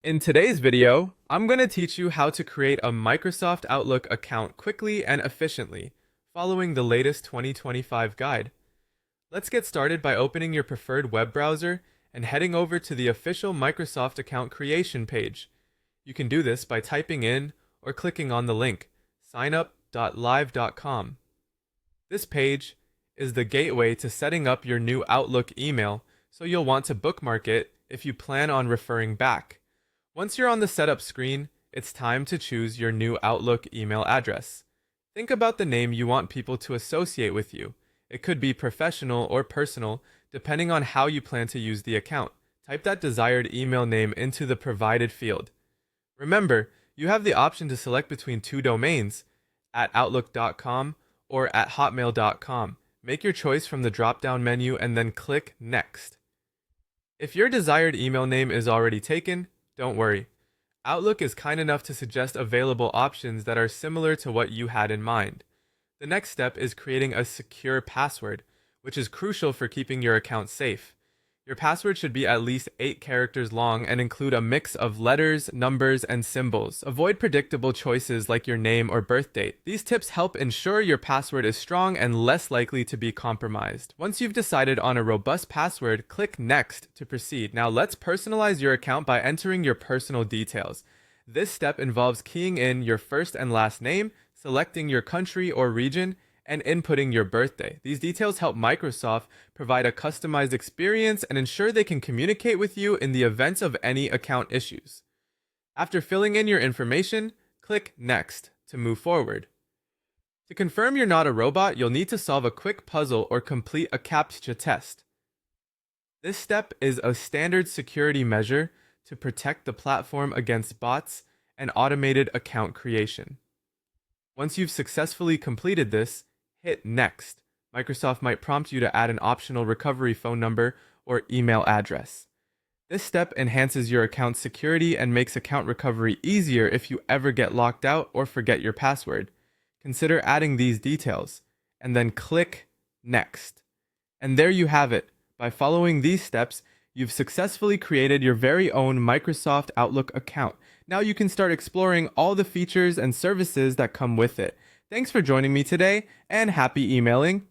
In today's video, I'm going to teach you how to create a Microsoft Outlook account quickly and efficiently, following the latest 2025 guide. Let's get started by opening your preferred web browser and heading over to the official Microsoft account creation page. You can do this by typing in or clicking on the link signup.live.com. This page is the gateway to setting up your new Outlook email, so you'll want to bookmark it if you plan on referring back. Once you're on the setup screen, it's time to choose your new Outlook email address. Think about the name you want people to associate with you. It could be professional or personal, depending on how you plan to use the account. Type that desired email name into the provided field. Remember, you have the option to select between two domains, at outlook.com or at hotmail.com. Make your choice from the drop-down menu and then click Next. If your desired email name is already taken, don't worry. Outlook is kind enough to suggest available options that are similar to what you had in mind. The next step is creating a secure password, which is crucial for keeping your account safe. Your password should be at least 8 characters long and include a mix of letters, numbers, and symbols. Avoid predictable choices like your name or birth date. These tips help ensure your password is strong and less likely to be compromised. Once you've decided on a robust password, click Next to proceed. Now let's personalize your account by entering your personal details. This step involves keying in your first and last name, selecting your country or region, and inputting your birthday. These details help Microsoft provide a customized experience and ensure they can communicate with you in the event of any account issues. After filling in your information, click Next to move forward. To confirm you're not a robot, you'll need to solve a quick puzzle or complete a CAPTCHA test. This step is a standard security measure to protect the platform against bots and automated account creation. Once you've successfully completed this, hit Next. Microsoft might prompt you to add an optional recovery phone number or email address. This step enhances your account's security and makes account recovery easier if you ever get locked out or forget your password. Consider adding these details, and then click Next. And there you have it. By following these steps, you've successfully created your very own Microsoft Outlook account. Now you can start exploring all the features and services that come with it. Thanks for joining me today, and happy emailing.